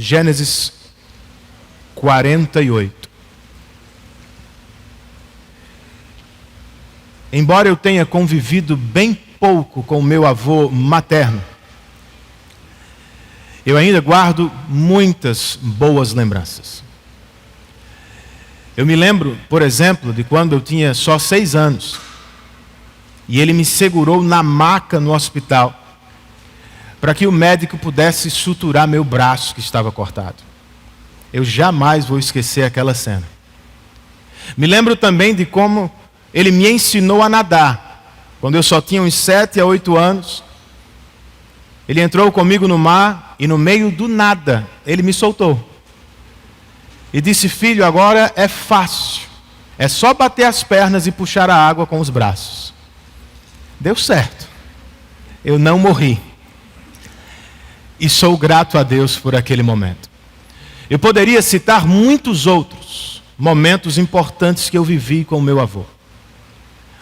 Gênesis 48. Embora eu tenha convivido bem pouco com o meu avô materno, eu ainda guardo muitas boas lembranças. Eu me lembro, por exemplo, de quando eu tinha só 6 anos e ele me segurou na maca no hospital para que o médico pudesse suturar meu braço que estava cortado. Eu jamais vou esquecer aquela cena. Me lembro também de como ele me ensinou a nadar. Quando eu só tinha uns 7 a 8 anos, ele entrou comigo no mar e no meio do nada, ele me soltou. E disse: filho, agora é fácil. É só bater as pernas e puxar a água com os braços. Deu certo. Eu não morri. E sou grato a Deus por aquele momento. Eu poderia citar muitos outros momentos importantes que eu vivi com o meu avô.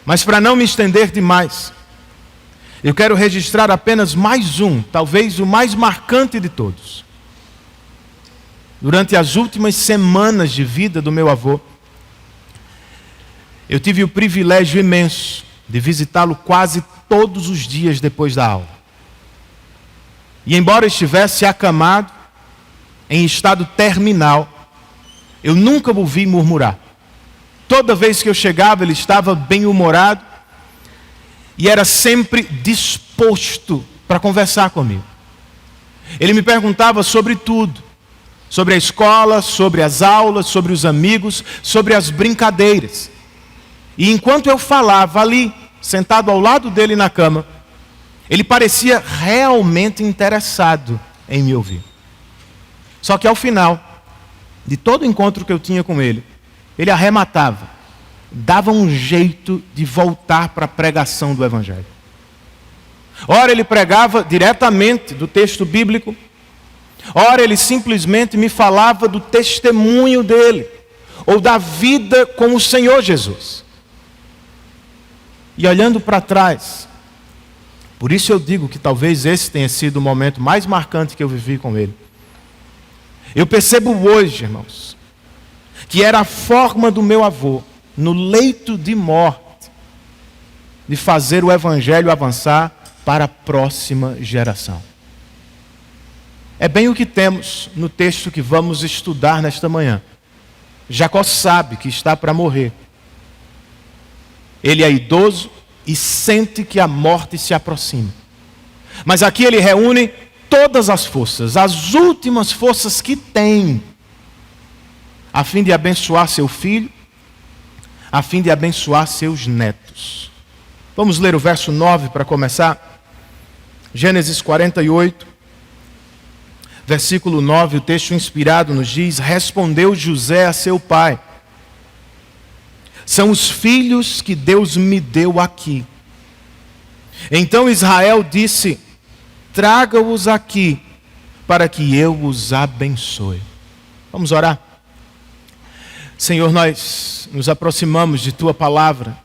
Mas para não me estender demais, eu quero registrar apenas mais um, talvez o mais marcante de todos. Durante as últimas semanas de vida do meu avô, eu tive o privilégio imenso de visitá-lo quase todos os dias depois da aula. E embora estivesse acamado, em estado terminal, eu nunca o vi murmurar. Toda vez que eu chegava, ele estava bem-humorado e era sempre disposto para conversar comigo. Ele me perguntava sobre tudo, sobre a escola, sobre as aulas, sobre os amigos, sobre as brincadeiras. E enquanto eu falava ali, sentado ao lado dele na cama, ele parecia realmente interessado em me ouvir. Só que ao final de todo o encontro que eu tinha com ele, ele arrematava, dava um jeito de voltar para a pregação do Evangelho. Ora ele pregava diretamente do texto bíblico, ora ele simplesmente me falava do testemunho dele, ou da vida com o Senhor Jesus. E olhando para trás, por isso eu digo que talvez esse tenha sido o momento mais marcante que eu vivi com ele. Eu percebo hoje, irmãos, que era a forma do meu avô, no leito de morte, de fazer o Evangelho avançar para a próxima geração. É bem o que temos no texto que vamos estudar nesta manhã. Jacó sabe que está para morrer. Ele é idoso e sente que a morte se aproxima. Mas aqui ele reúne todas as forças, as últimas forças que tem, a fim de abençoar seu filho, a fim de abençoar seus netos. Vamos ler o verso 9 para começar. Gênesis 48, versículo 9, o texto inspirado nos diz: respondeu José a seu pai: são os filhos que Deus me deu aqui. Então Israel disse: traga-os aqui, para que eu os abençoe. Vamos orar. Senhor, nós nos aproximamos de Tua palavra,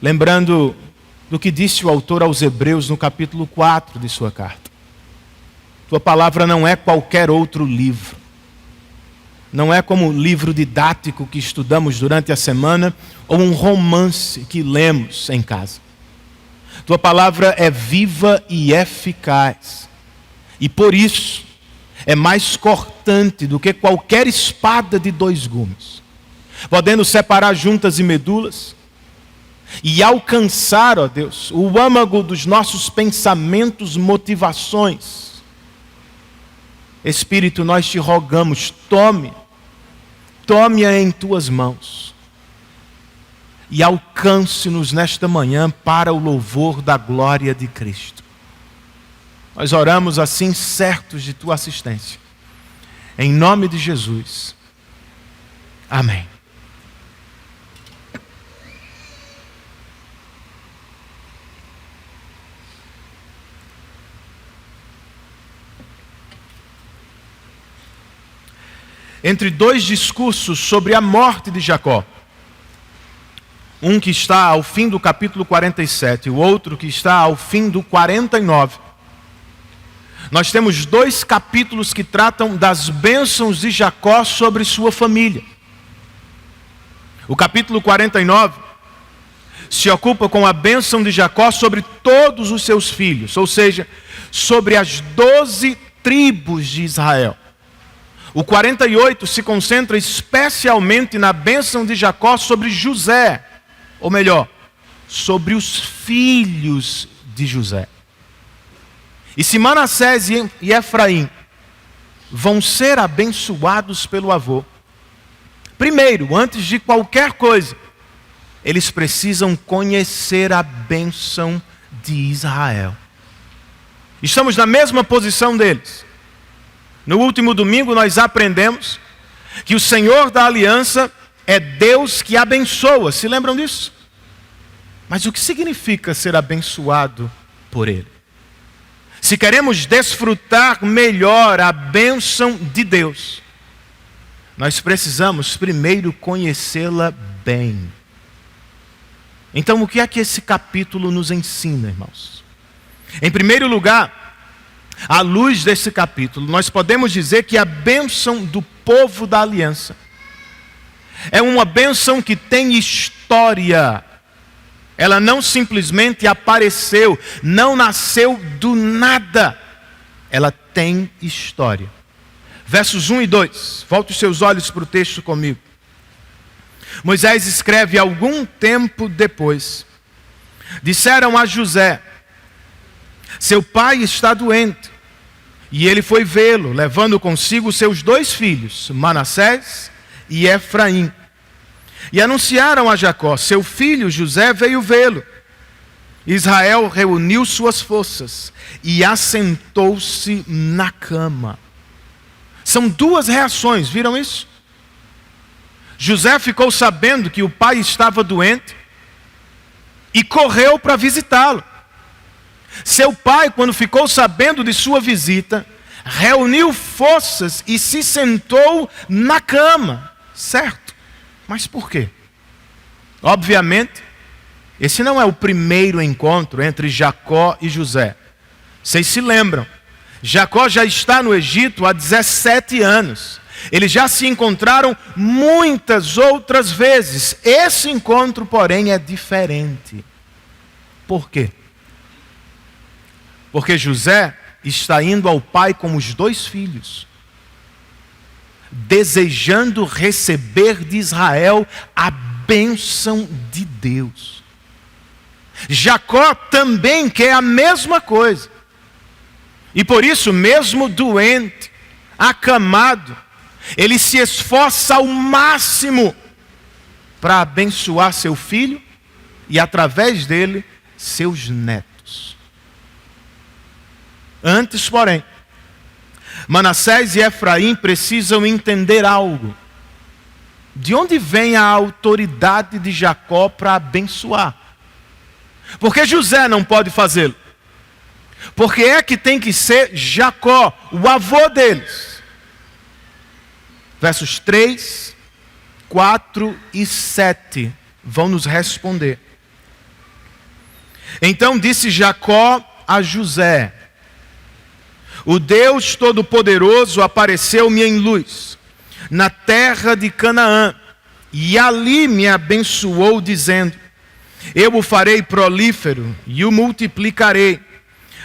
lembrando do que disse o autor aos Hebreus no capítulo 4 de sua carta. Tua palavra não é qualquer outro livro. Não é como um livro didático que estudamos durante a semana ou um romance que lemos em casa. Tua palavra é viva e eficaz. E por isso é mais cortante do que qualquer espada de 2 gumes, podendo separar juntas e medulas e alcançar, ó Deus, o âmago dos nossos pensamentos, motivações. Espírito, nós te rogamos, tome-a em tuas mãos e alcance-nos nesta manhã para o louvor da glória de Cristo. Nós oramos assim, certos de tua assistência. Em nome de Jesus. Amém. Entre 2 discursos sobre a morte de Jacó, um que está ao fim do capítulo 47 e o outro que está ao fim do 49, nós temos 2 capítulos que tratam das bênçãos de Jacó sobre sua família. O capítulo 49 se ocupa com a bênção de Jacó sobre todos os seus filhos, ou seja, sobre as 12 tribos de Israel. O 48 se concentra especialmente na bênção de Jacó sobre José, ou melhor, sobre os filhos de José. E se Manassés e Efraim vão ser abençoados pelo avô, primeiro, antes de qualquer coisa, eles precisam conhecer a bênção de Israel. Estamos na mesma posição deles. No último domingo nós aprendemos que o Senhor da aliança é Deus que abençoa. Se lembram disso? Mas o que significa ser abençoado por Ele? Se queremos desfrutar melhor a bênção de Deus, nós precisamos primeiro conhecê-la bem. Então, o que é que esse capítulo nos ensina, irmãos? Em primeiro lugar, à luz desse capítulo, nós podemos dizer que a bênção do povo da aliança é uma bênção que tem história. Ela não simplesmente apareceu, não nasceu do nada. Ela tem história. Versos 1 e 2. Volte os seus olhos para o texto comigo. Moisés escreve: algum tempo depois, disseram a José: seu pai está doente. E ele foi vê-lo, levando consigo seus 2 filhos, Manassés e Efraim. E anunciaram a Jacó: seu filho José veio vê-lo. Israel reuniu suas forças e assentou-se na cama. São 2 reações, viram isso? José ficou sabendo que o pai estava doente e correu para visitá-lo. Seu pai, quando ficou sabendo de sua visita, reuniu forças e se sentou na cama. Certo? Mas por quê? Obviamente, esse não é o primeiro encontro entre Jacó e José. Vocês se lembram? Jacó já está no Egito há 17 anos. Eles já se encontraram muitas outras vezes. Esse encontro, porém, é diferente. Por quê? Porque José está indo ao pai com os 2 filhos, desejando receber de Israel a bênção de Deus. Jacó também quer a mesma coisa. E por isso, mesmo doente, acamado, ele se esforça ao máximo para abençoar seu filho e, através dele, seus netos. Antes, porém, Manassés e Efraim precisam entender algo. De onde vem a autoridade de Jacó para abençoar? Por que José não pode fazê-lo? Porque é que tem que ser Jacó, o avô deles. Versos 3, 4 e 7 vão nos responder. Então disse Jacó a José: o Deus Todo-Poderoso apareceu-me em luz, na terra de Canaã, e ali me abençoou, dizendo: eu o farei prolífero e o multiplicarei.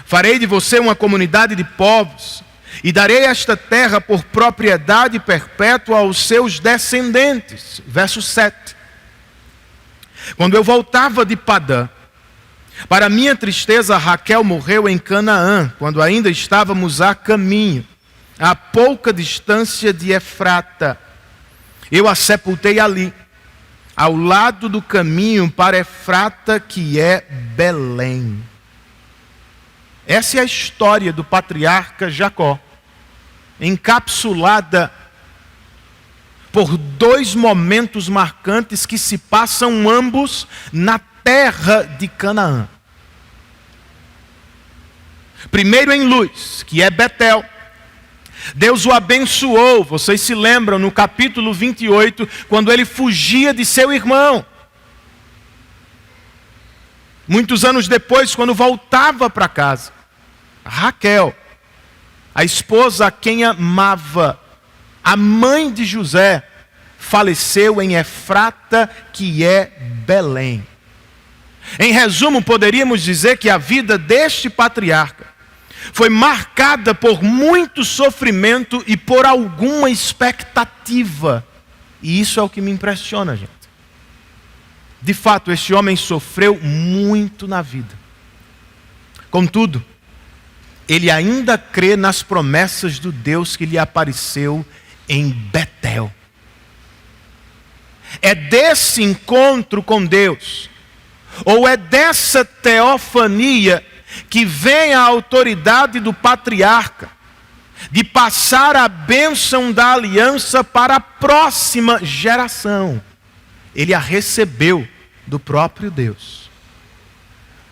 Farei de você uma comunidade de povos, e darei esta terra por propriedade perpétua aos seus descendentes. Verso 7. Quando eu voltava de Padã, para minha tristeza, Raquel morreu em Canaã, quando ainda estávamos a caminho, a pouca distância de Efrata. Eu a sepultei ali, ao lado do caminho para Efrata, que é Belém. Essa é a história do patriarca Jacó, encapsulada por 2 momentos marcantes que se passam ambos na terra de Canaã. Primeiro em Luz, que é Betel. Deus o abençoou, vocês se lembram, no capítulo 28, quando ele fugia de seu irmão. Muitos anos depois, quando voltava para casa, Raquel a esposa a quem amava, a mãe de José, faleceu em Efrata, que é Belém. Em resumo, poderíamos dizer que a vida deste patriarca foi marcada por muito sofrimento e por alguma expectativa. E isso é o que me impressiona, gente. De fato, este homem sofreu muito na vida. Contudo, ele ainda crê nas promessas do Deus que lhe apareceu em Betel. É desse encontro com Deus, ou é dessa teofania, que vem a autoridade do patriarca de passar a bênção da aliança para a próxima geração. Ele a recebeu do próprio Deus.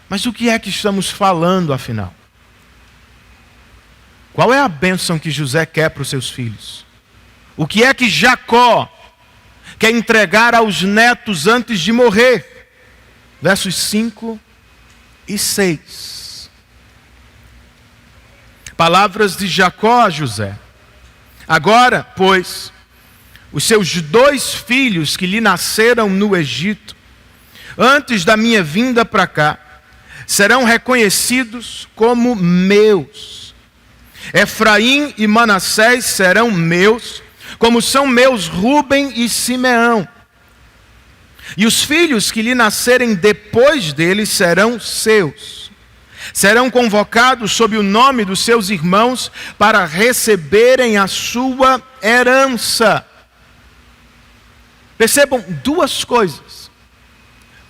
Mas o que é que estamos falando, afinal? Qual é a bênção que José quer para os seus filhos? O que é que Jacó quer entregar aos netos antes de morrer? Versos 5 e 6. Palavras de Jacó a José. Agora, pois, os seus 2 filhos que lhe nasceram no Egito, antes da minha vinda para cá, serão reconhecidos como meus. Efraim e Manassés serão meus, como são meus Rúben e Simeão. E os filhos que lhe nascerem depois dele serão seus. Serão convocados sob o nome dos seus irmãos para receberem a sua herança. Percebam 2 coisas.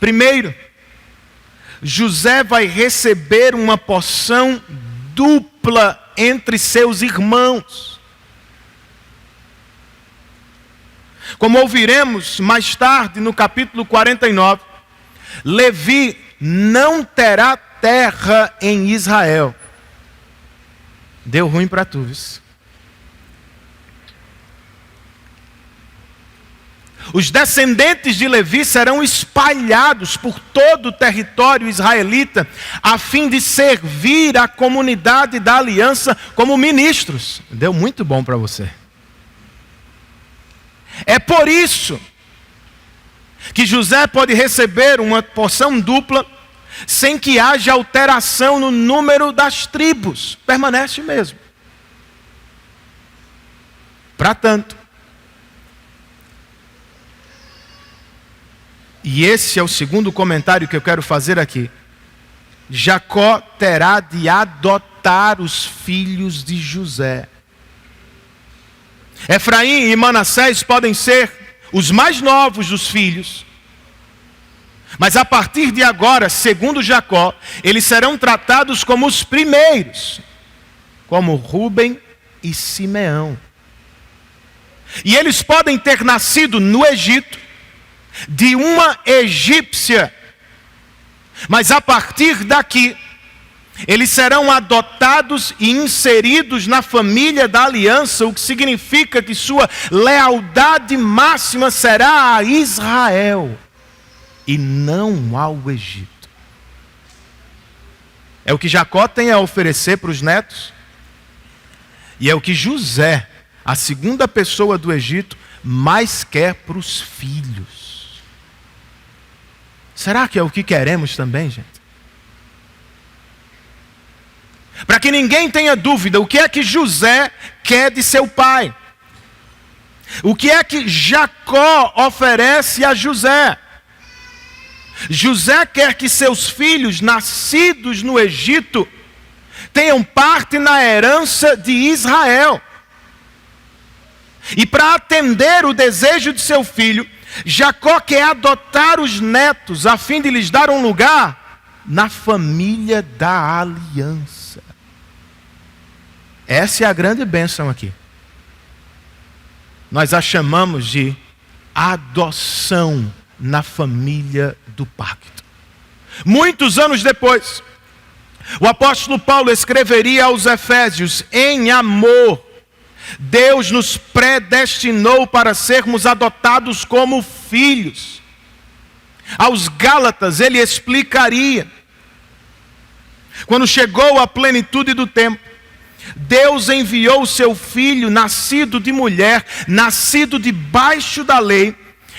Primeiro, José vai receber uma porção dupla entre seus irmãos. Como ouviremos mais tarde no capítulo 49, Levi não terá terra em Israel. Deu ruim para tu, viu? Os descendentes de Levi serão espalhados por todo o território israelita, a fim de servir a comunidade da aliança como ministros. Deu muito bom para você. É por isso que José pode receber uma porção dupla, sem que haja alteração no número das tribos. Permanece mesmo. Para tanto, e esse é o segundo comentário que eu quero fazer aqui, Jacó terá de adotar os filhos de José. Efraim e Manassés podem ser os mais novos dos filhos, mas a partir de agora, segundo Jacó, eles serão tratados como os primeiros, como Rúben e Simeão. E eles podem ter nascido no Egito, de uma egípcia, mas a partir daqui, eles serão adotados e inseridos na família da aliança, o que significa que sua lealdade máxima será a Israel e não ao Egito. É o que Jacó tem a oferecer para os netos, e é o que José, a segunda pessoa do Egito, mais quer para os filhos. Será que é o que queremos também, gente? Para que ninguém tenha dúvida, o que é que José quer de seu pai? O que é que Jacó oferece a José? José quer que seus filhos, nascidos no Egito, tenham parte na herança de Israel. E para atender o desejo de seu filho, Jacó quer adotar os netos, a fim de lhes dar um lugar na família da aliança. Essa é a grande bênção aqui. Nós a chamamos de adoção na família do pacto. Muitos anos depois, o apóstolo Paulo escreveria aos Efésios: em amor, Deus nos predestinou para sermos adotados como filhos. Aos Gálatas ele explicaria: quando chegou a plenitude do tempo, Deus enviou o seu Filho, nascido de mulher, nascido debaixo da lei,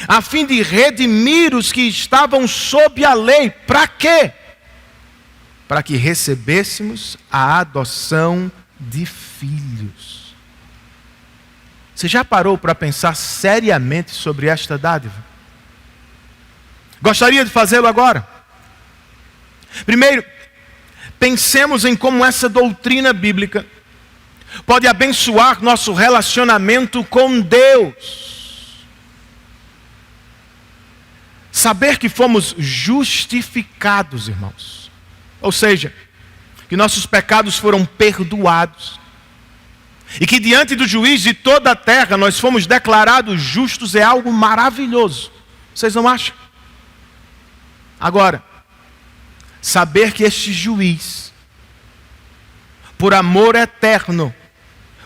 a fim de redimir os que estavam sob a lei. Para quê? Para que recebêssemos a adoção de filhos. Você já parou para pensar seriamente sobre esta dádiva? Gostaria de fazê-lo agora? Primeiro, pensemos em como essa doutrina bíblica pode abençoar nosso relacionamento com Deus. Saber que fomos justificados, irmãos. Ou seja, que nossos pecados foram perdoados. E que diante do juiz de toda a terra nós fomos declarados justos é algo maravilhoso. Vocês não acham? Agora, saber que este juiz, por amor eterno,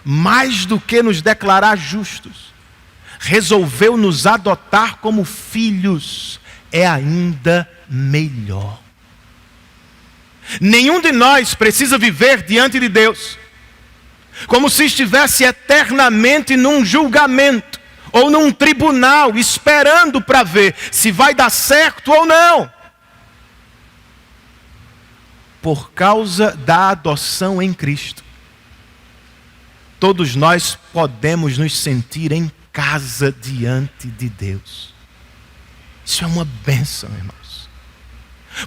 mais do que nos declarar justos, resolveu nos adotar como filhos, é ainda melhor. Nenhum de nós precisa viver diante de Deus como se estivesse eternamente num julgamento ou num tribunal, esperando para ver se vai dar certo ou não. Por causa da adoção em Cristo, todos nós podemos nos sentir em casa diante de Deus. Isso é uma bênção, irmãos.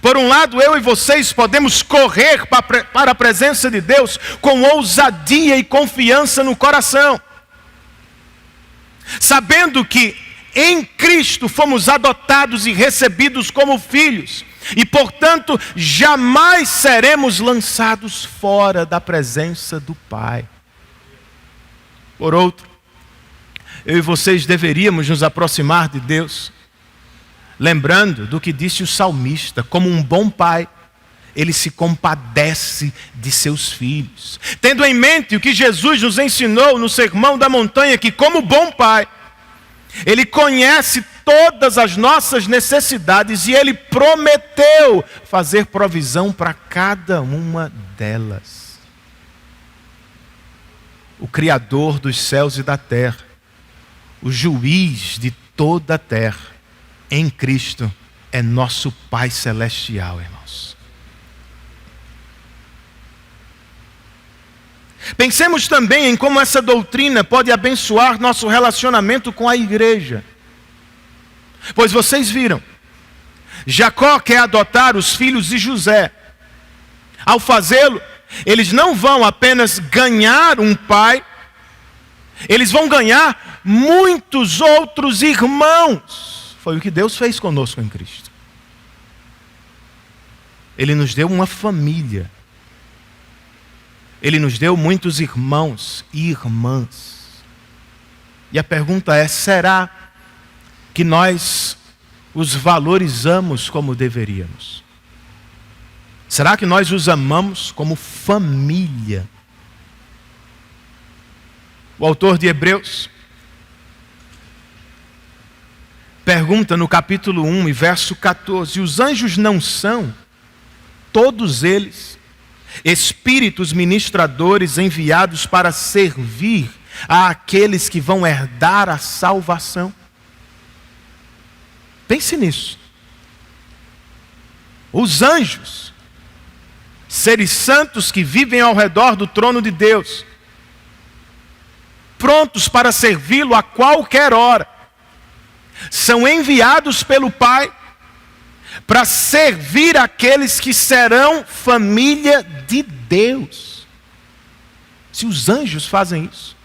Por um lado, eu e vocês podemos correr para a presença de Deus com ousadia e confiança no coração, sabendo que em Cristo fomos adotados e recebidos como filhos, e portanto jamais seremos lançados fora da presença do Pai. Por outro, eu e vocês deveríamos nos aproximar de Deus, lembrando do que disse o salmista: como um bom pai, ele se compadece de seus filhos. Tendo em mente o que Jesus nos ensinou no Sermão da Montanha, que como bom pai, ele conhece todas as nossas necessidades e ele prometeu fazer provisão para cada uma delas. O Criador dos céus e da terra, o juiz de toda a terra, em Cristo é nosso Pai Celestial, irmãos. Pensemos também em como essa doutrina pode abençoar nosso relacionamento com a igreja. Pois vocês viram, Jacó quer adotar os filhos de José. Ao fazê-lo, eles não vão apenas ganhar um pai, eles vão ganhar muitos outros irmãos. Foi o que Deus fez conosco em Cristo. Ele nos deu uma família. Ele nos deu muitos irmãos e irmãs. E a pergunta é: será que nós os valorizamos como deveríamos? Será que nós os amamos como família? O autor de Hebreus pergunta no capítulo 1 e verso 14: os anjos não são, todos eles, espíritos ministradores enviados para servir àqueles que vão herdar a salvação? Pense nisso. Os anjos, seres santos que vivem ao redor do trono de Deus, prontos para servi-lo a qualquer hora, são enviados pelo Pai para servir aqueles que serão família de Deus. Se os anjos fazem isso,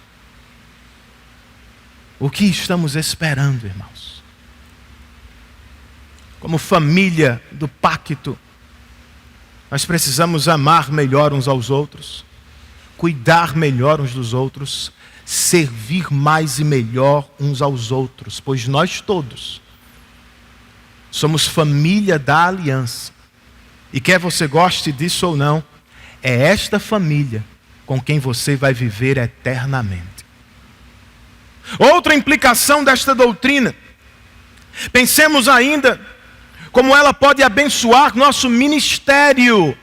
o que estamos esperando, irmãos? Como família do pacto, nós precisamos amar melhor uns aos outros, cuidar melhor uns dos outros, servir mais e melhor uns aos outros, pois nós todos somos família da aliança. E quer você goste disso ou não, é esta família com quem você vai viver eternamente. Outra implicação desta doutrina, pensemos ainda como ela pode abençoar nosso ministério.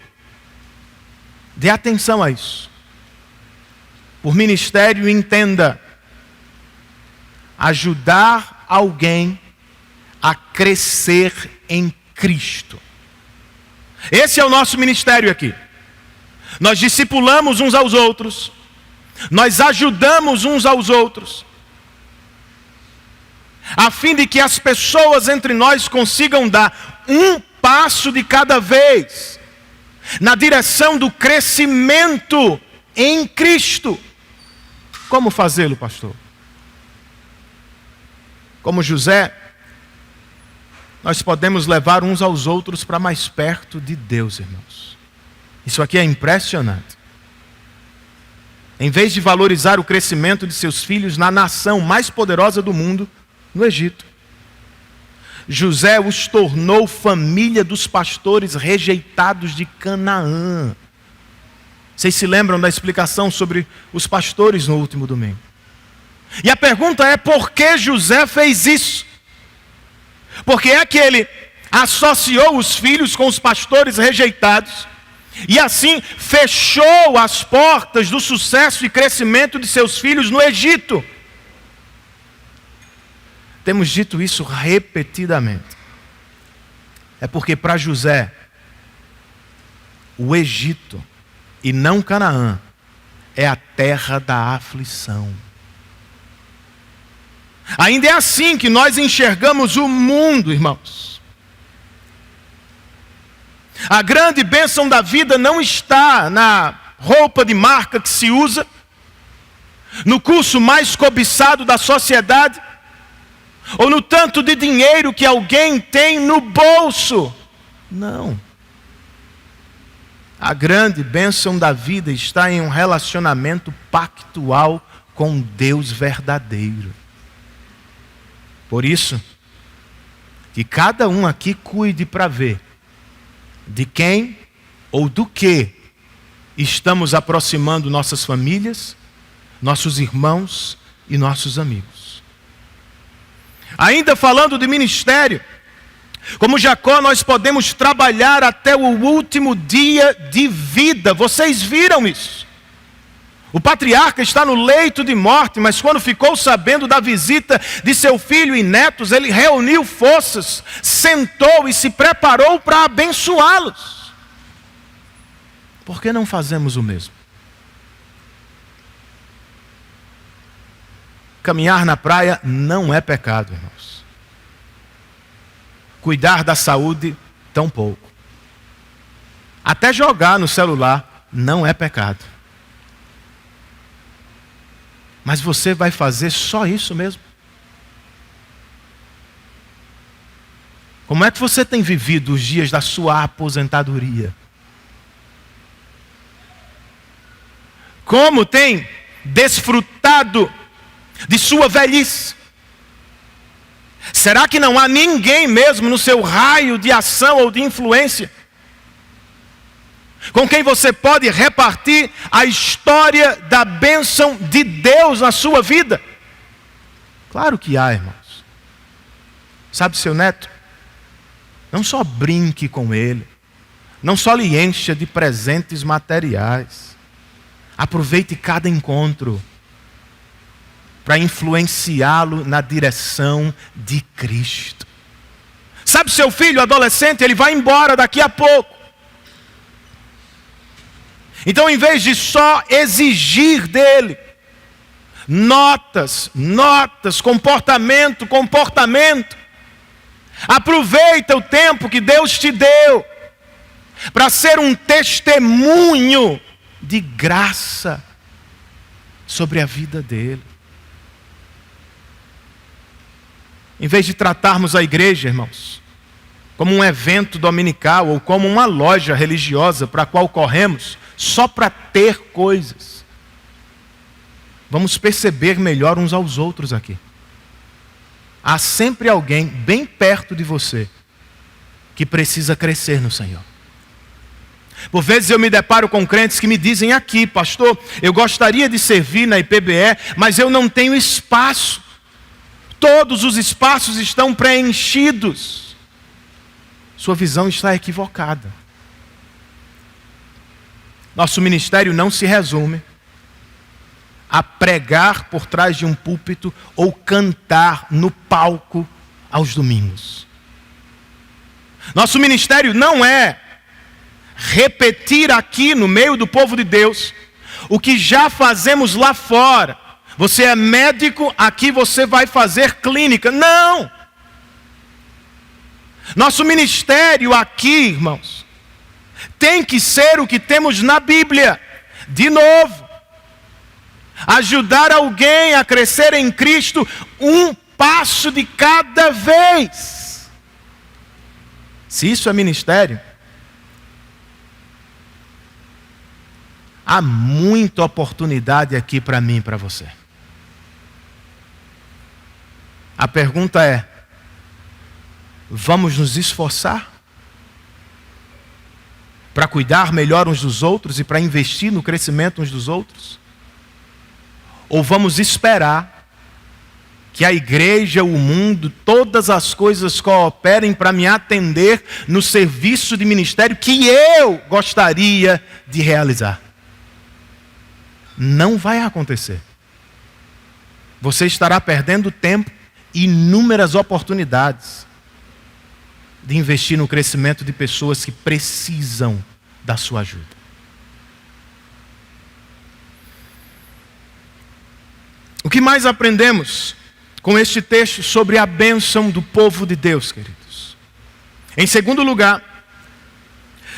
Dê atenção a isso. por ministério, entenda: ajudar alguém a crescer em Cristo. Esse é o nosso ministério aqui. Nós discipulamos uns aos outros, nós ajudamos uns aos outros, a fim de que as pessoas entre nós consigam dar um passo de cada vez na direção do crescimento em Cristo. Como fazê-lo, pastor? Como José, nós podemos levar uns aos outros para mais perto de Deus, irmãos. Isso aqui é impressionante. Em vez de valorizar o crescimento de seus filhos na nação mais poderosa do mundo, no Egito, José os tornou família dos pastores rejeitados de Canaã. Vocês se lembram da explicação sobre os pastores no último domingo? E a pergunta é: por que José fez isso? Porque é que ele associou os filhos com os pastores rejeitados e assim fechou as portas do sucesso e crescimento de seus filhos no Egito. Temos dito isso repetidamente. É porque para José, o Egito e não Canaã é a terra da aflição. Ainda é assim que nós enxergamos o mundo, irmãos. A grande bênção da vida não está na roupa de marca que se usa, no curso mais cobiçado da sociedade, ou no tanto de dinheiro que alguém tem no bolso. Não. A grande bênção da vida está em um relacionamento pactual com Deus verdadeiro. Por isso, que cada um aqui cuide para ver de quem ou do que estamos aproximando nossas famílias, nossos irmãos e nossos amigos. Ainda falando de ministério, como Jacó, nós podemos trabalhar até o último dia de vida. Vocês viram isso? O patriarca está no leito de morte, mas quando ficou sabendo da visita de seu filho e netos, ele reuniu forças, sentou e se preparou para abençoá-los. Por que não fazemos o mesmo? Caminhar na praia não é pecado, irmãos. Cuidar da saúde, tampouco. Até jogar no celular não é pecado. Mas você vai fazer só isso mesmo? Como é que você tem vivido os dias da sua aposentadoria? Como tem desfrutado de sua velhice? Será que não há ninguém mesmo no seu raio de ação ou de influência com quem você pode repartir a história da bênção de Deus na sua vida? Claro que há, irmãos. Sabe, seu neto, não só brinque com ele, não só lhe encha de presentes materiais. Aproveite cada encontro para influenciá-lo na direção de Cristo. Sabe, seu filho adolescente, ele vai embora daqui a pouco. Então, em vez de só exigir dele notas, comportamento, aproveita o tempo que Deus te deu para ser um testemunho de graça sobre a vida dele. Em vez de tratarmos a igreja, irmãos, como um evento dominical ou como uma loja religiosa para a qual corremos só para ter coisas, vamos perceber melhor uns aos outros aqui. Há sempre alguém bem perto de você que precisa crescer no Senhor. Por vezes eu me deparo com crentes que me dizem aqui: pastor, eu gostaria de servir na IPBE, mas eu não tenho espaço. Todos os espaços estão preenchidos. Sua visão está equivocada. Nosso ministério não se resume a pregar por trás de um púlpito ou cantar no palco aos domingos. Nosso ministério não é repetir aqui no meio do povo de Deus o que já fazemos lá fora. Você é médico, aqui você vai fazer clínica. Não! Nosso ministério aqui, irmãos, tem que ser o que temos na Bíblia. De novo, ajudar alguém a crescer em Cristo um passo de cada vez. Se isso é ministério, há muita oportunidade aqui para mim e para você. A pergunta é: vamos nos esforçar para cuidar melhor uns dos outros e para investir no crescimento uns dos outros? Ou vamos esperar que a igreja, o mundo, todas as coisas cooperem para me atender no serviço de ministério que eu gostaria de realizar? Não vai acontecer. Você estará perdendo tempo e inúmeras oportunidades de investir no crescimento de pessoas que precisam da sua ajuda. O que mais aprendemos com este texto sobre a bênção do povo de Deus, queridos? Em segundo lugar,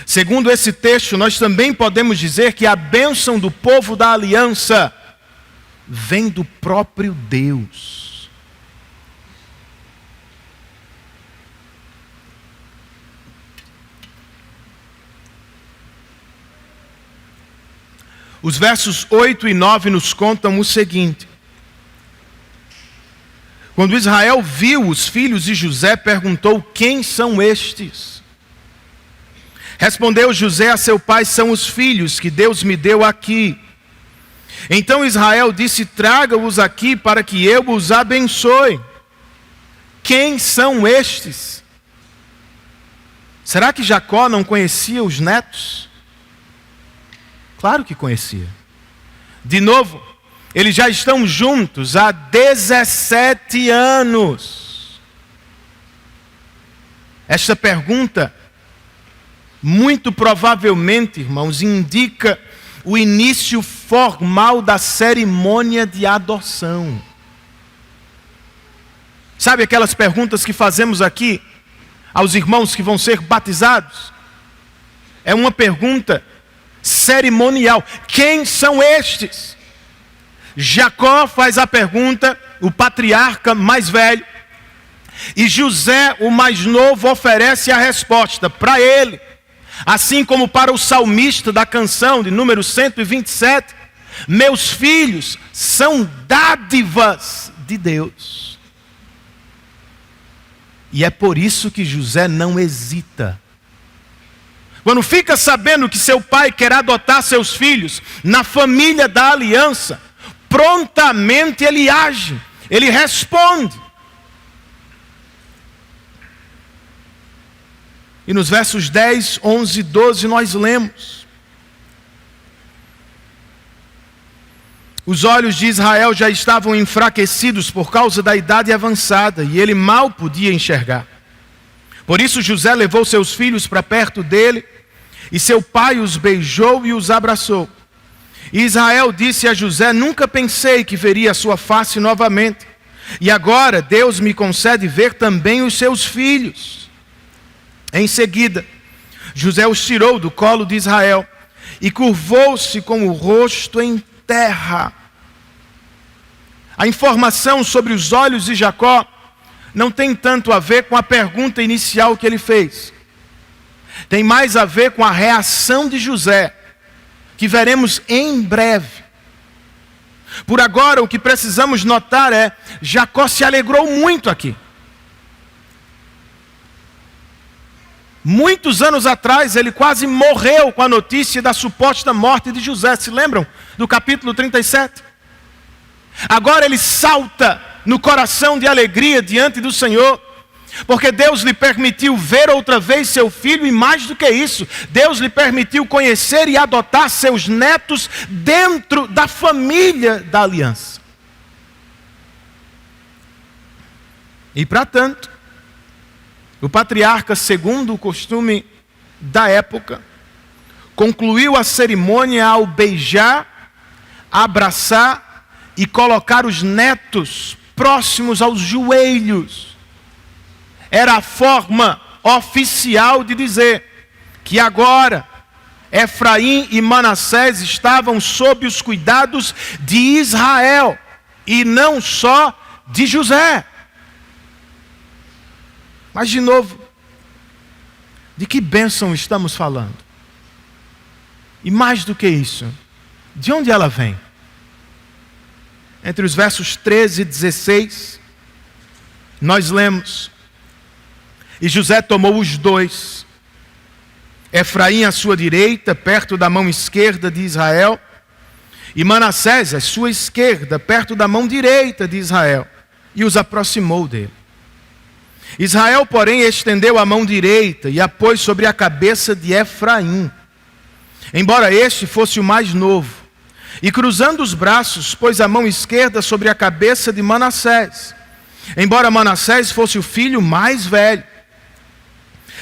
segundo esse texto, nós também podemos dizer que a bênção do povo da aliança vem do próprio Deus. Os versos 8 e 9 nos contam o seguinte: quando Israel viu os filhos de José, perguntou: quem são estes? Respondeu José a seu pai: são os filhos que Deus me deu aqui. Então Israel disse: traga-os aqui para que eu os abençoe. Quem são estes? Será que Jacó não conhecia os netos? Claro que conhecia. De novo, eles já estão juntos há 17 anos. Esta pergunta, muito provavelmente, irmãos, indica o início formal da cerimônia de adoção. Sabe aquelas perguntas que fazemos aqui aos irmãos que vão ser batizados? É uma pergunta cerimonial. Quem são estes? Jacó faz a pergunta, o patriarca mais velho, e José, o mais novo, oferece a resposta para ele. Assim como para o salmista da canção de número 127, meus filhos são dádivas de Deus. E é por isso que José não hesita. Quando fica sabendo que seu pai quer adotar seus filhos na família da aliança, prontamente ele age, ele responde. E nos versos 10, 11 e 12 nós lemos: os olhos de Israel já estavam enfraquecidos por causa da idade avançada, e ele mal podia enxergar. Por isso José levou seus filhos para perto dele, e seu pai os beijou e os abraçou. E Israel disse a José: nunca pensei que veria a sua face novamente, e agora Deus me concede ver também os seus filhos. Em seguida, José os tirou do colo de Israel e curvou-se com o rosto em terra. A informação sobre os olhos de Jacó não tem tanto a ver com a pergunta inicial que ele fez. Tem mais a ver com a reação de José, que veremos em breve. Por agora, o que precisamos notar é: Jacó se alegrou muito aqui. Muitos anos atrás, ele quase morreu com a notícia da suposta morte de José. Se lembram do capítulo 37? Agora ele salta no coração de alegria diante do Senhor, Porque Deus lhe permitiu ver outra vez seu filho e mais do que isso, Deus lhe permitiu conhecer e adotar seus netos dentro da família da aliança. E para tanto, o patriarca, segundo o costume da época, concluiu a cerimônia ao beijar, abraçar e colocar os netos próximos aos joelhos. Era a forma oficial de dizer que agora Efraim e Manassés estavam sob os cuidados de Israel e não só de José. Mas de novo, de que bênção estamos falando? E mais do que isso, de onde ela vem? Entre os versos 13 e 16, nós lemos: e José tomou os dois, Efraim à sua direita, perto da mão esquerda de Israel, e Manassés à sua esquerda, perto da mão direita de Israel, e os aproximou dele. Israel, porém, estendeu a mão direita e a pôs sobre a cabeça de Efraim, embora este fosse o mais novo, e cruzando os braços, pôs a mão esquerda sobre a cabeça de Manassés, embora Manassés fosse o filho mais velho.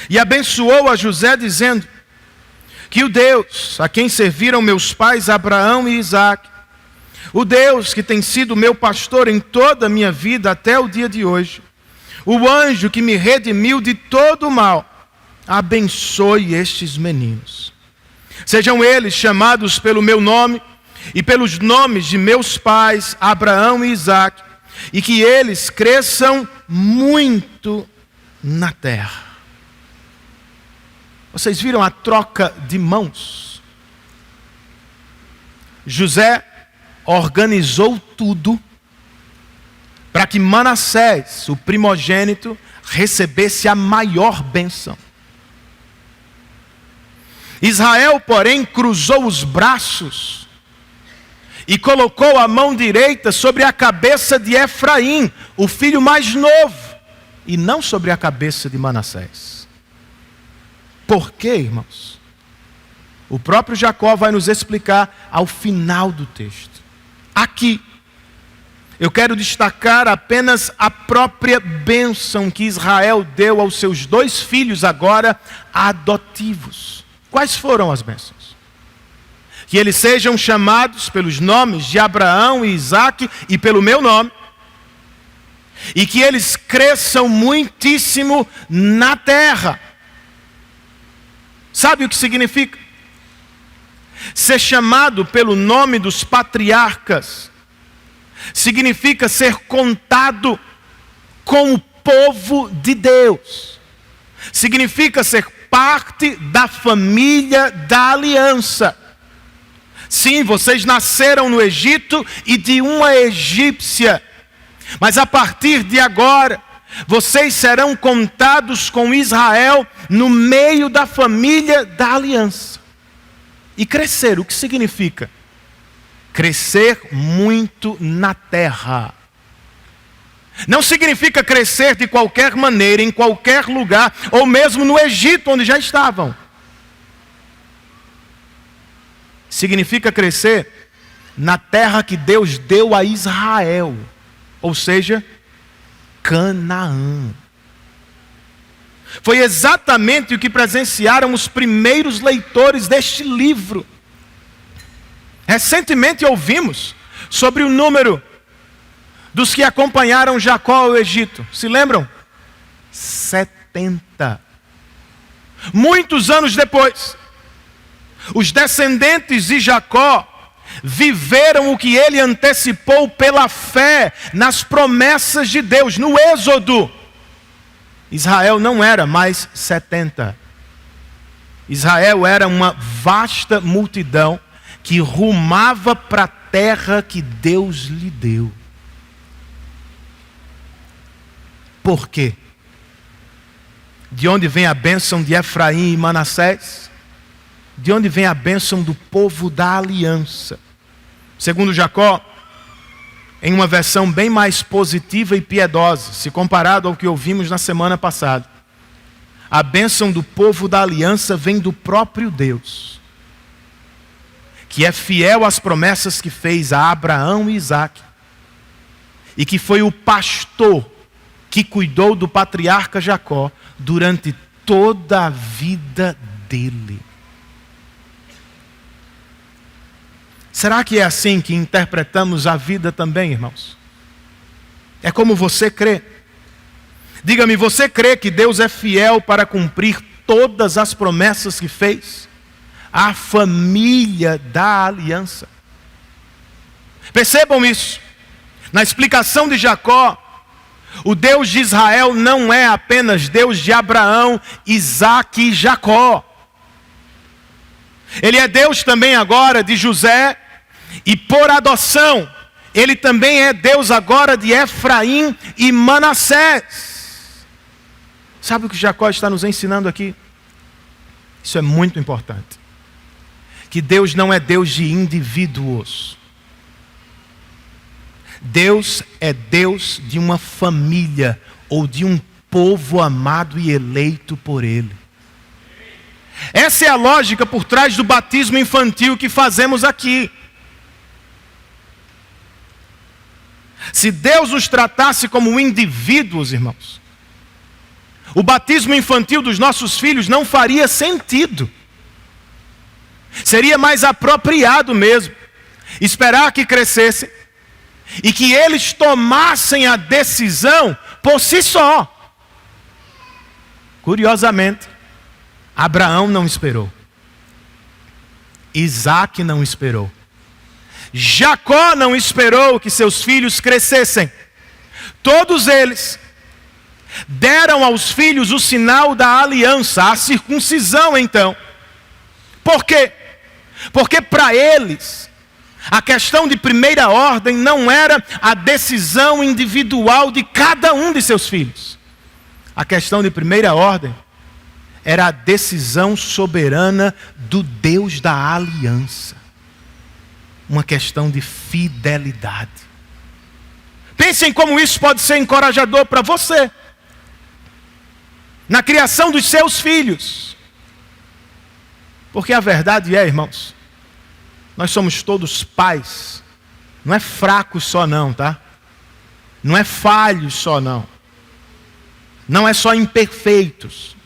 E abençoou a José, dizendo: que o Deus a quem serviram meus pais Abraão e Isaque, o Deus que tem sido meu pastor em toda a minha vida até o dia de hoje, o anjo que me redimiu de todo o mal, abençoe estes meninos. Sejam eles chamados pelo meu nome e pelos nomes de meus pais Abraão e Isaque, e que eles cresçam muito na terra. Vocês viram a troca de mãos? José organizou tudo para que Manassés, o primogênito, recebesse a maior bênção. Israel, porém, cruzou os braços e colocou a mão direita sobre a cabeça de Efraim, o filho mais novo, e não sobre a cabeça de Manassés. Por quê, irmãos? O próprio Jacó vai nos explicar ao final do texto. Aqui, eu quero destacar apenas a própria bênção que Israel deu aos seus dois filhos agora adotivos. Quais foram as bênçãos? Que eles sejam chamados pelos nomes de Abraão e Isaque e pelo meu nome, e que eles cresçam muitíssimo na terra. Sabe o que significa? Ser chamado pelo nome dos patriarcas significa ser contado com o povo de Deus. Significa ser parte da família da aliança. Sim, vocês nasceram no Egito e de uma egípcia, mas a partir de agora, vocês serão contados com Israel no meio da família da aliança. E crescer, o que significa? Crescer muito na terra. Não significa crescer de qualquer maneira, em qualquer lugar, ou mesmo no Egito, onde já estavam. Significa crescer na terra que Deus deu a Israel, ou seja, Canaã. Foi exatamente o que presenciaram os primeiros leitores deste livro. Recentemente ouvimos sobre o número dos que acompanharam Jacó ao Egito. Se lembram? 70. Muitos anos depois, os descendentes de Jacó viveram o que ele antecipou pela fé nas promessas de Deus. No Êxodo, Israel não era mais 70. Israel era uma vasta multidão que rumava para a terra que Deus lhe deu. Por quê? De onde vem a bênção de Efraim e Manassés? De onde vem a bênção do povo da aliança? Segundo Jacó, em uma versão bem mais positiva e piedosa, se comparado ao que ouvimos na semana passada. A bênção do povo da aliança vem do próprio Deus, que é fiel às promessas que fez a Abraão e Isaque, e que foi o pastor que cuidou do patriarca Jacó durante toda a vida dele. Será que é assim que interpretamos a vida também, irmãos? É como você crê. Diga-me, você crê que Deus é fiel para cumprir todas as promessas que fez? A família da aliança. Percebam isso. Na explicação de Jacó, o Deus de Israel não é apenas Deus de Abraão, Isaque e Jacó. Ele é Deus também agora de José, e por adoção, Ele também é Deus agora de Efraim e Manassés. Sabe o que Jacó está nos ensinando aqui? Isso é muito importante. Que Deus não é Deus de indivíduos. Deus é Deus de uma família ou de um povo amado e eleito por Ele. Essa é a lógica por trás do batismo infantil que fazemos aqui. Se Deus nos tratasse como indivíduos, irmãos, o batismo infantil dos nossos filhos não faria sentido. Seria mais apropriado mesmo esperar que crescessem e que eles tomassem a decisão por si só. Curiosamente, Abraão não esperou. Isaque não esperou. Jacó não esperou que seus filhos crescessem. Todos eles deram aos filhos o sinal da aliança, a circuncisão então. Por quê? Porque para eles, a questão de primeira ordem não era a decisão individual de cada um de seus filhos. A questão de primeira ordem era a decisão soberana do Deus da aliança. Uma questão de fidelidade. Pensem como isso pode ser encorajador para você, na criação dos seus filhos. Porque a verdade é, irmãos, nós somos todos pais. Não é fracos só não, tá? Não é falhos só não. Não é só imperfeitos.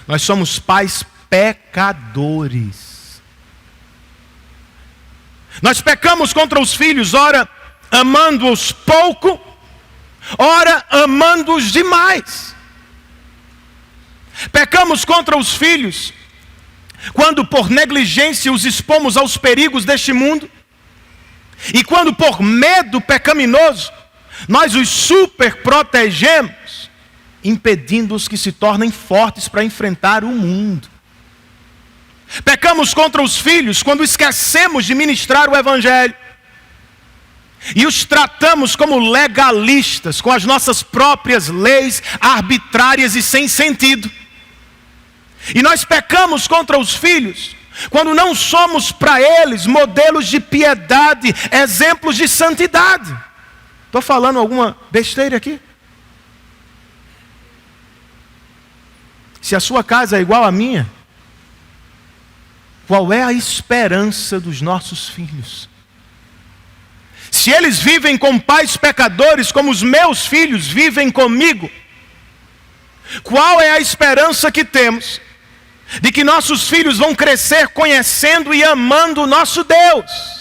Nós somos pais pecadores. Nós pecamos contra os filhos, ora amando-os pouco, ora amando-os demais. Pecamos contra os filhos quando por negligência os expomos aos perigos deste mundo, e quando por medo pecaminoso nós os super protegemos, impedindo-os que se tornem fortes para enfrentar o mundo. Pecamos contra os filhos quando esquecemos de ministrar o Evangelho e os tratamos como legalistas, com as nossas próprias leis arbitrárias e sem sentido. E nós pecamos contra os filhos quando não somos para eles modelos de piedade, exemplos de santidade. Estou falando alguma besteira aqui? Se a sua casa é igual à minha, qual é a esperança dos nossos filhos? Se eles vivem com pais pecadores como os meus filhos vivem comigo, qual é a esperança que temos de que nossos filhos vão crescer conhecendo e amando o nosso Deus?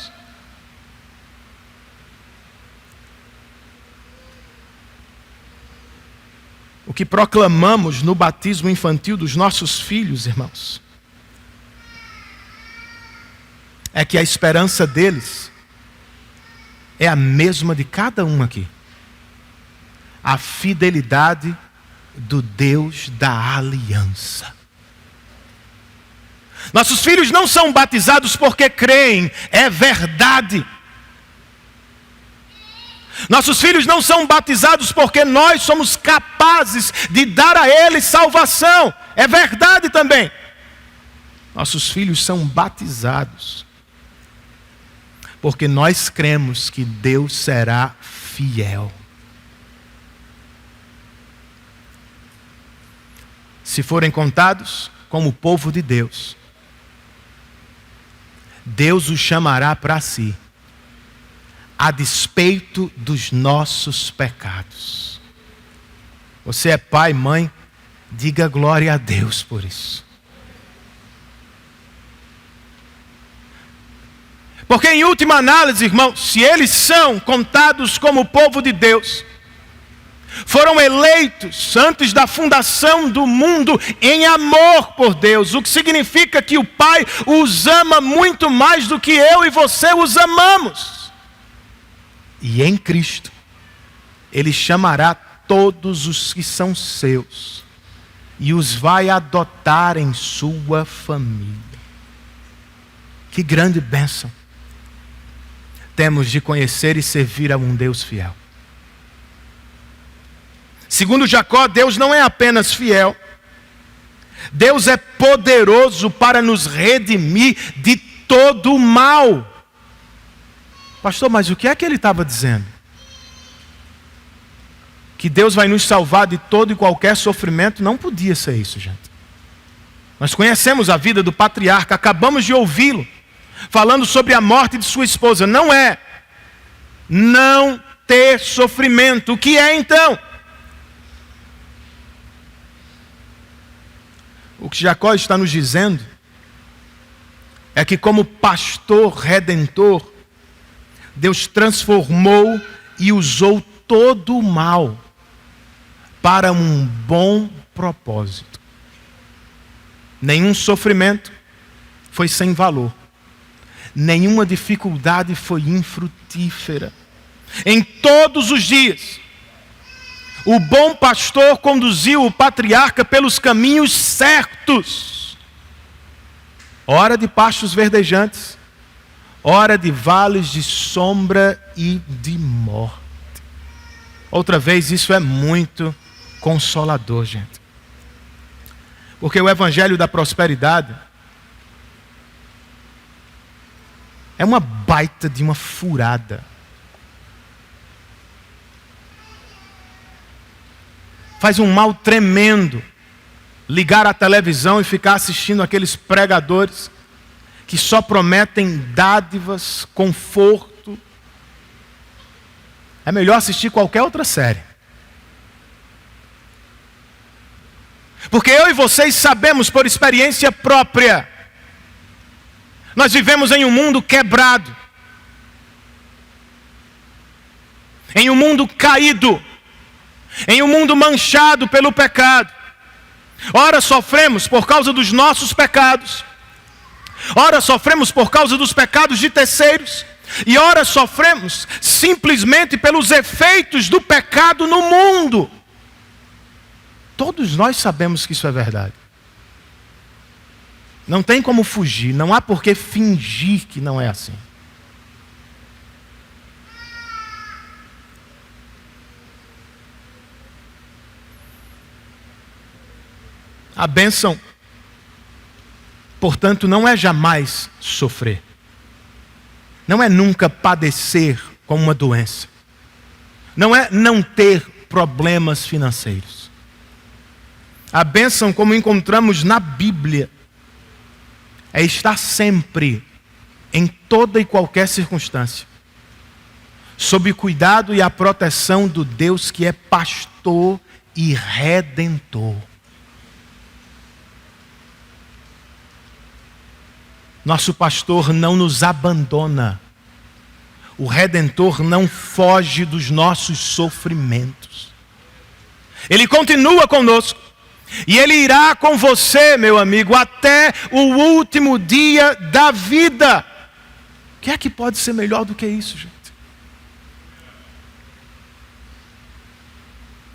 O que proclamamos no batismo infantil dos nossos filhos, irmãos, é que a esperança deles é a mesma de cada um aqui. A fidelidade do Deus da aliança. Nossos filhos não são batizados porque creem, é verdade. Nossos filhos não são batizados porque nós somos capazes de dar a eles salvação, é verdade também. Nossos filhos são batizados Porque nós cremos que Deus será fiel. Se forem contados como o povo de Deus, Deus os chamará para si, a despeito dos nossos pecados. Você é pai, mãe, diga glória a Deus por isso. Porque em última análise, irmão, se eles são contados como o povo de Deus, foram eleitos antes da fundação do mundo em amor por Deus, o que significa que o Pai os ama muito mais do que eu e você os amamos. E em Cristo, Ele chamará todos os que são seus e os vai adotar em sua família. Que grande bênção temos de conhecer e servir a um Deus fiel. Segundo Jacó, Deus não é apenas fiel, Deus é poderoso para nos redimir de todo o mal. Pastor, mas o que é que ele estava dizendo? Que Deus vai nos salvar de todo e qualquer sofrimento? Não podia ser isso, gente. Nós conhecemos a vida do patriarca, acabamos de ouvi-lo, falando sobre a morte de sua esposa. Não é não ter sofrimento. O que é então? O que Jacó está nos dizendo é que, como pastor redentor, Deus transformou e usou todo o mal para um bom propósito. Nenhum sofrimento foi sem valor. Nenhuma dificuldade foi infrutífera. Em todos os dias, o bom pastor conduziu o patriarca pelos caminhos certos. Hora de pastos verdejantes, hora de vales de sombra e de morte. Outra vez, isso é muito consolador, gente. Porque o evangelho da prosperidade é uma baita de uma furada. Faz um mal tremendo ligar a televisão e ficar assistindo aqueles pregadores que só prometem dádivas, conforto. É melhor assistir qualquer outra série. Porque eu e vocês sabemos por experiência própria, nós vivemos em um mundo quebrado, em um mundo caído, em um mundo manchado pelo pecado. Ora sofremos por causa dos nossos pecados, ora sofremos por causa dos pecados de terceiros, e ora sofremos simplesmente pelos efeitos do pecado no mundo. Todos nós sabemos que isso é verdade. Não tem como fugir, não há por que fingir que não é assim. A bênção, portanto, não é jamais sofrer. Não é nunca padecer com uma doença. Não é não ter problemas financeiros. A bênção, como encontramos na Bíblia, é estar sempre, em toda e qualquer circunstância, sob o cuidado e a proteção do Deus que é pastor e redentor. Nosso pastor não nos abandona. O Redentor não foge dos nossos sofrimentos. Ele continua conosco. E Ele irá com você, meu amigo, até o último dia da vida. O que é que pode ser melhor do que isso, gente?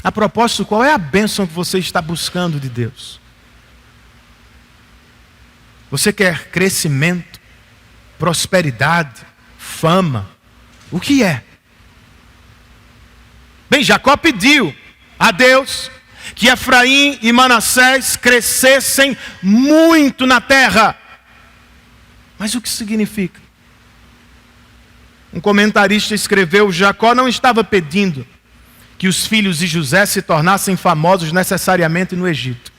A propósito, qual é a bênção que você está buscando de Deus? Você quer crescimento, prosperidade, fama? O que é? Bem, Jacó pediu a Deus que Efraim e Manassés crescessem muito na terra. Mas o que significa? Um comentarista escreveu: Jacó não estava pedindo que os filhos de José se tornassem famosos necessariamente no Egito.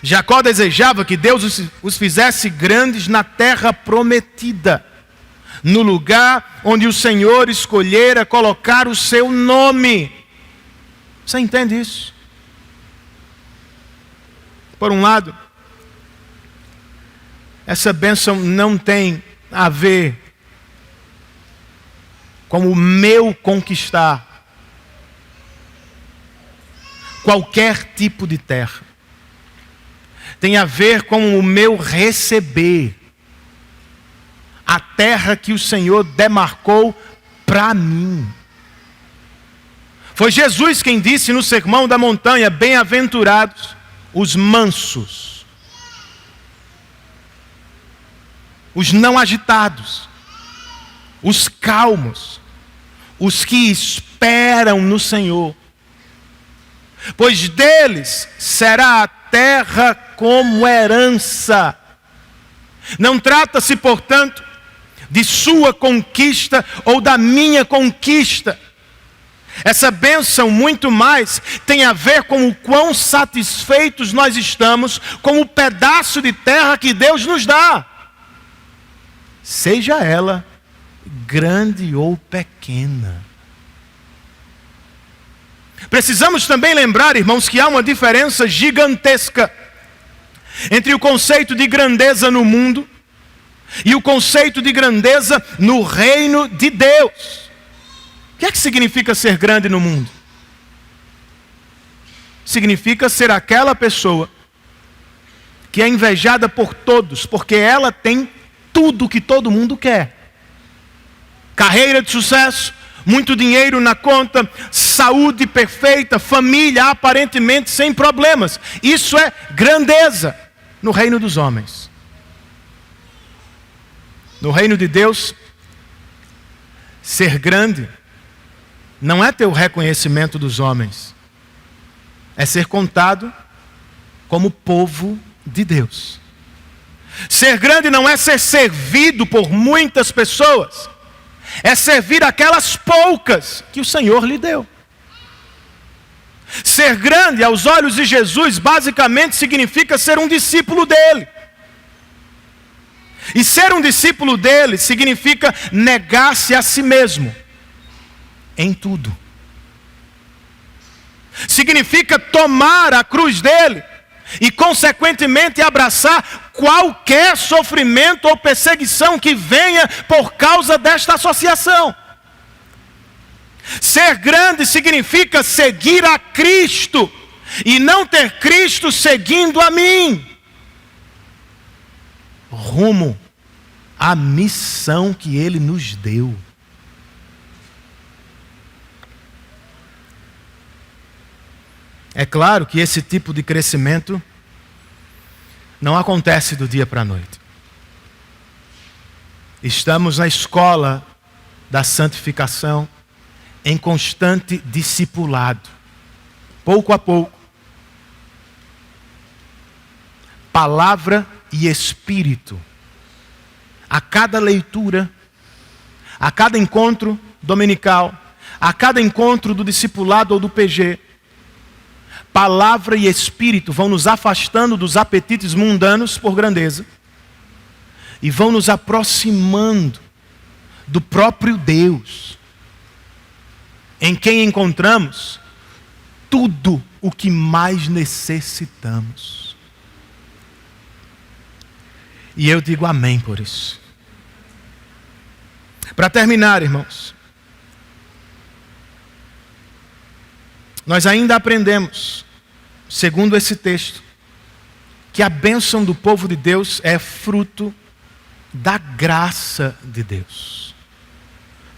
Jacó desejava que Deus os fizesse grandes na terra prometida, no lugar onde o Senhor escolhera colocar o seu nome. Você entende isso? Por um lado, essa bênção não tem a ver com o meu conquistar qualquer tipo de terra. Tem a ver com o meu receber a terra que o Senhor demarcou para mim. Foi Jesus quem disse no Sermão da Montanha: bem-aventurados os mansos, os não agitados, os calmos, os que esperam no Senhor, pois deles será a terra como herança. Não trata-se, portanto, de sua conquista ou da minha conquista. Essa bênção muito mais tem a ver com o quão satisfeitos nós estamos com o pedaço de terra que Deus nos dá, seja ela grande ou pequena. Precisamos também lembrar, irmãos, que há uma diferença gigantesca entre o conceito de grandeza no mundo e o conceito de grandeza no reino de Deus. O que é que significa ser grande no mundo? Significa ser aquela pessoa que é invejada por todos, porque ela tem tudo que todo mundo quer. Carreira de sucesso, muito dinheiro na conta, saúde perfeita, família aparentemente sem problemas. Isso é grandeza no reino dos homens. No reino de Deus, ser grande não é ter o reconhecimento dos homens, é ser contado como povo de Deus. Ser grande não é ser servido por muitas pessoas, é servir aquelas poucas que o Senhor lhe deu. Ser grande aos olhos de Jesus basicamente significa ser um discípulo dele. E ser um discípulo dele significa negar-se a si mesmo em tudo. Significa tomar a cruz dele e consequentemente abraçar qualquer sofrimento ou perseguição que venha por causa desta associação. Ser grande significa seguir a Cristo e não ter Cristo seguindo a mim, rumo à missão que Ele nos deu. É claro que esse tipo de crescimento não acontece do dia para a noite. Estamos na escola da santificação, em constante discipulado, pouco a pouco. Palavra e Espírito. A cada leitura, a cada encontro dominical, a cada encontro do discipulado ou do PG, palavra e Espírito vão nos afastando dos apetites mundanos por grandeza e vão nos aproximando do próprio Deus, em quem encontramos tudo o que mais necessitamos. E eu digo amém por isso. Para terminar, irmãos, nós ainda aprendemos, segundo esse texto, que a bênção do povo de Deus é fruto da graça de Deus.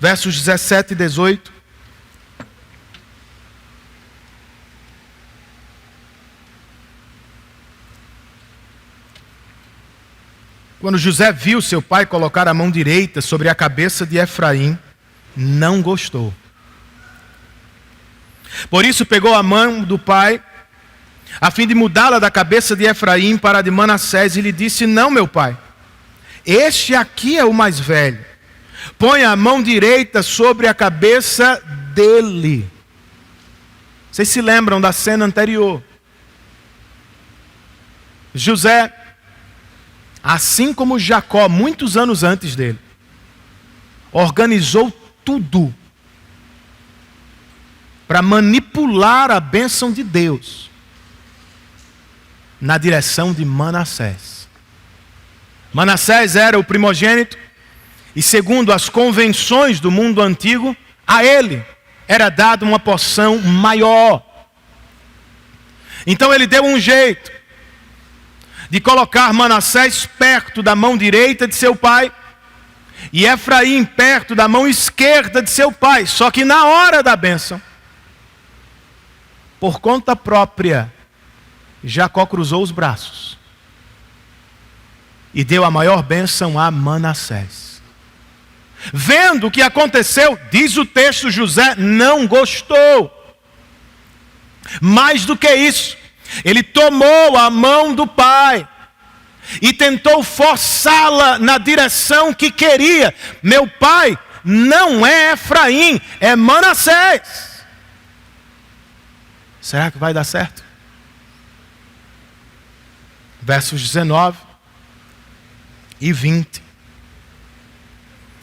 Versos 17 e 18. Quando José viu seu pai colocar a mão direita sobre a cabeça de Efraim, não gostou. Por isso pegou a mão do pai, a fim de mudá-la da cabeça de Efraim para a de Manassés, e lhe disse: não, meu pai, este aqui é o mais velho, põe a mão direita sobre a cabeça dele. Vocês se lembram da cena anterior? José, assim como Jacó, muitos anos antes dele, organizou tudo para manipular a bênção de Deus na direção de Manassés. Manassés era o primogênito e, segundo as convenções do mundo antigo, a ele era dada uma porção maior. Então ele deu um jeito de colocar Manassés perto da mão direita de seu pai e Efraim perto da mão esquerda de seu pai. Só que na hora da bênção, por conta própria, Jacó cruzou os braços e deu a maior bênção a Manassés. Vendo o que aconteceu, diz o texto, José não gostou. Mais do que isso, ele tomou a mão do pai e tentou forçá-la na direção que queria. Meu pai não é Efraim, é Manassés. Será que vai dar certo? Versos 19 e 20.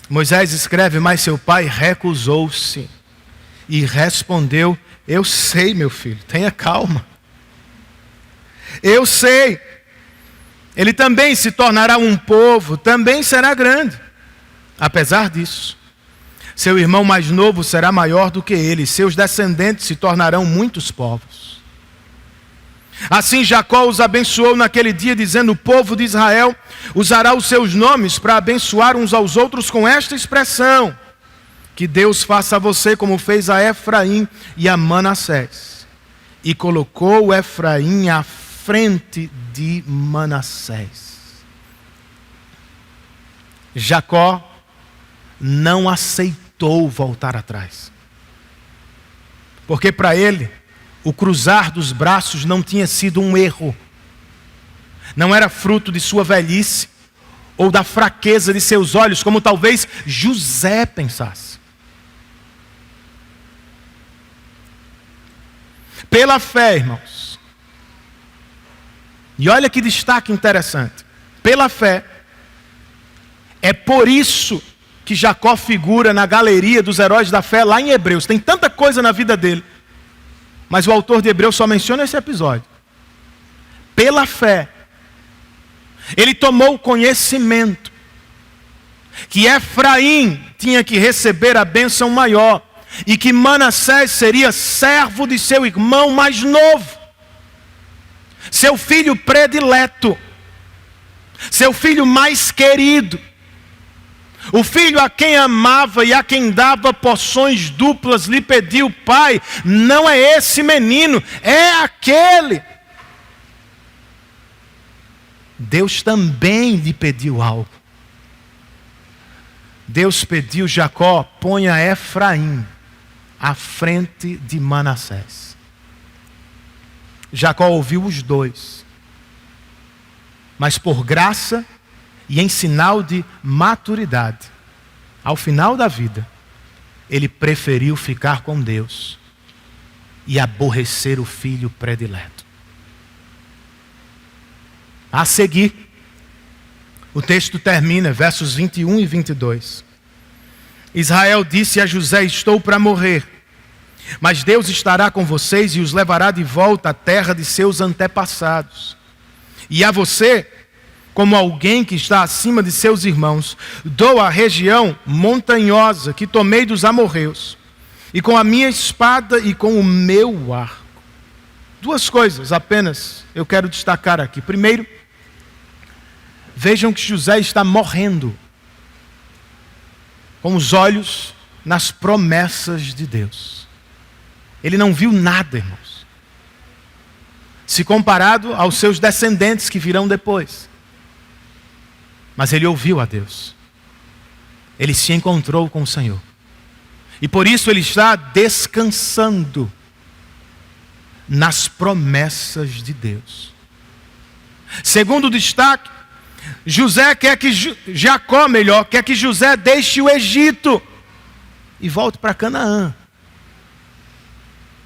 Moisés escreve, mas seu pai recusou-se e respondeu, eu sei, meu filho, tenha calma. Eu sei. Ele também se tornará um povo, também será grande. Apesar disso, seu irmão mais novo será maior do que ele, seus descendentes se tornarão muitos povos. Assim Jacó os abençoou naquele dia, dizendo, o povo de Israel usará os seus nomes para abençoar uns aos outros com esta expressão, que Deus faça a você como fez a Efraim e a Manassés. E colocou Efraim à frente de Manassés. Jacó não aceitou voltar atrás, porque para ele o cruzar dos braços não tinha sido um erro, não era fruto de sua velhice ou da fraqueza de seus olhos, como talvez José pensasse. Pela fé, irmãos, e olha que destaque interessante, pela fé, é por isso que Jacó figura na galeria dos heróis da fé lá em Hebreus. Tem tanta coisa na vida dele, mas o autor de Hebreus só menciona esse episódio. Pela fé, ele tomou conhecimento que Efraim tinha que receber a bênção maior e que Manassés seria servo de seu irmão mais novo, seu filho predileto, seu filho mais querido, o filho a quem amava e a quem dava porções duplas, lhe pediu, pai, não é esse menino, é aquele. Deus também lhe pediu algo. Deus pediu, Jacó, ponha Efraim à frente de Manassés. Jacó ouviu os dois, mas por graça e em sinal de maturidade, ao final da vida, ele preferiu ficar com Deus e aborrecer o filho predileto. A seguir, o texto termina, versos 21 e 22. Israel disse a José, estou para morrer, mas Deus estará com vocês e os levará de volta à terra de seus antepassados. E a você, como alguém que está acima de seus irmãos, dou a região montanhosa que tomei dos amorreus, e com a minha espada e com o meu arco. Duas coisas apenas eu quero destacar aqui. Primeiro, vejam que José está morrendo com os olhos nas promessas de Deus. Ele não viu nada, irmãos, se comparado aos seus descendentes que virão depois. Mas ele ouviu a Deus. Ele se encontrou com o Senhor. E por isso ele está descansando nas promessas de Deus. Segundo destaque, Jacó quer que José deixe o Egito e volte para Canaã.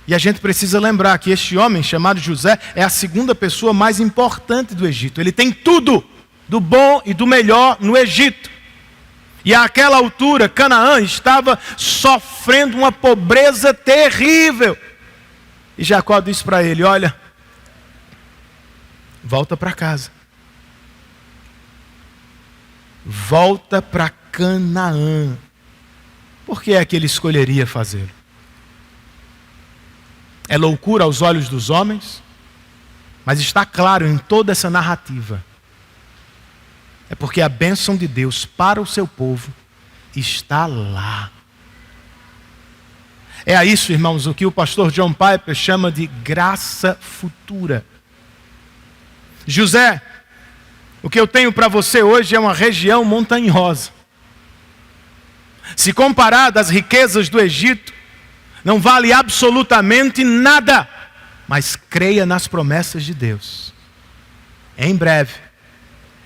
E a gente precisa lembrar que este homem chamado José é a segunda pessoa mais importante do Egito. Ele tem tudo do bom e do melhor no Egito. E àquela altura, Canaã estava sofrendo uma pobreza terrível. E Jacó disse para ele: olha, volta para casa. Volta para Canaã. Por que é que ele escolheria fazê-lo? É loucura aos olhos dos homens, mas está claro em toda essa narrativa. É porque a bênção de Deus para o seu povo está lá. É a isso, irmãos, o que o pastor John Piper chama de graça futura. José, o que eu tenho para você hoje é uma região montanhosa. Se comparado às riquezas do Egito, não vale absolutamente nada, mas creia nas promessas de Deus. Em breve,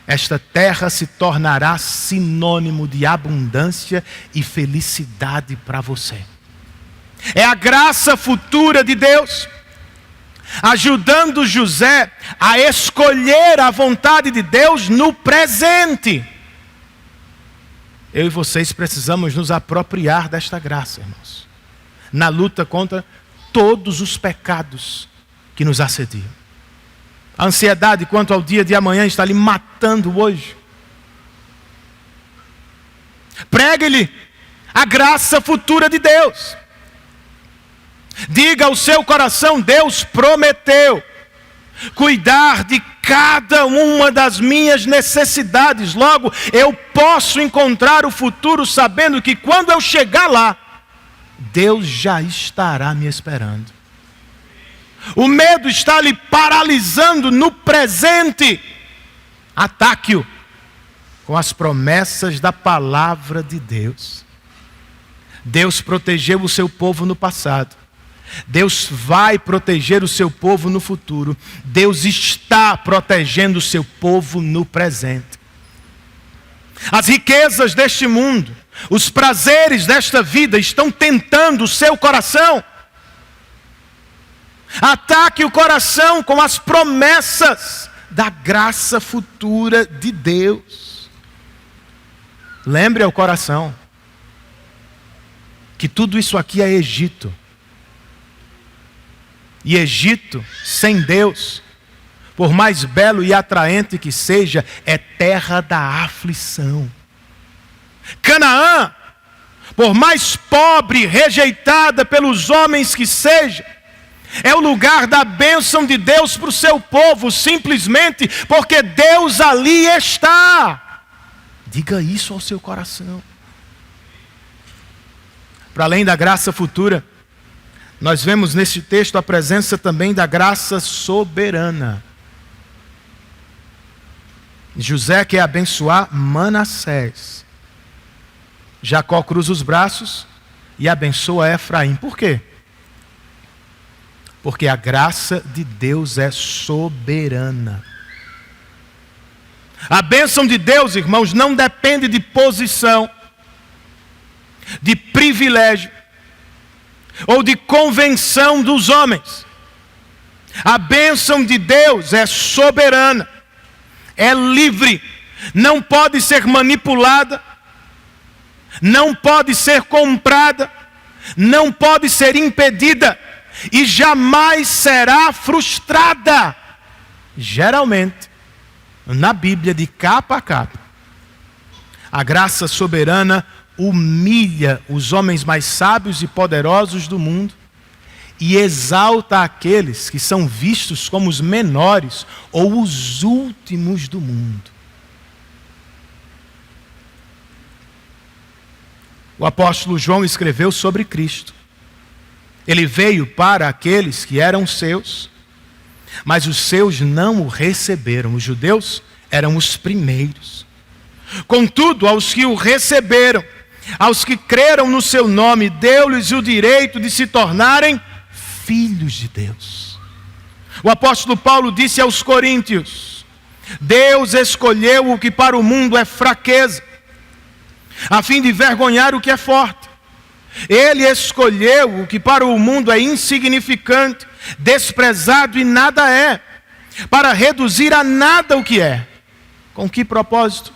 esta terra se tornará sinônimo de abundância e felicidade para você. É a graça futura de Deus, ajudando José a escolher a vontade de Deus no presente. Eu e vocês precisamos nos apropriar desta graça, irmãos, na luta contra todos os pecados que nos assediam. A ansiedade quanto ao dia de amanhã está lhe matando hoje. Pregue-lhe a graça futura de Deus. Diga ao seu coração: Deus prometeu cuidar de cada uma das minhas necessidades. Logo, eu posso encontrar o futuro sabendo que quando eu chegar lá, Deus já estará me esperando. O medo está lhe paralisando no presente. Ataque-o com as promessas da palavra de Deus. Deus protegeu o seu povo no passado. Deus vai proteger o seu povo no futuro. Deus está protegendo o seu povo no presente. As riquezas deste mundo, os prazeres desta vida estão tentando o seu coração. Ataque o coração com as promessas da graça futura de Deus. Lembre ao coração que tudo isso aqui é Egito. E Egito, sem Deus, por mais belo e atraente que seja, é terra da aflição. Canaã, por mais pobre e rejeitada pelos homens que seja, é o lugar da bênção de Deus para o seu povo, simplesmente porque Deus ali está. Diga isso ao seu coração. Para além da graça futura, nós vemos neste texto a presença também da graça soberana. José quer abençoar Manassés. Jacó cruza os braços e abençoa Efraim. Por quê? Porque a graça de Deus é soberana. A bênção de Deus, irmãos, não depende de posição, de privilégio ou de convenção dos homens. A bênção de Deus é soberana, é livre, não pode ser manipulada, não pode ser comprada, não pode ser impedida e jamais será frustrada. Geralmente, na Bíblia, de capa a capa, a graça soberana humilha os homens mais sábios e poderosos do mundo e exalta aqueles que são vistos como os menores ou os últimos do mundo. O apóstolo João escreveu sobre Cristo. Ele veio para aqueles que eram seus, mas os seus não o receberam. Os judeus eram os primeiros. Contudo, aos que o receberam, aos que creram no seu nome, deu-lhes o direito de se tornarem filhos de Deus. O apóstolo Paulo disse aos coríntios Deus escolheu o que para o mundo é fraqueza, a fim de envergonhar o que é forte. Ele escolheu o que para o mundo é insignificante, desprezado e nada é, para reduzir a nada o que é. Com que propósito?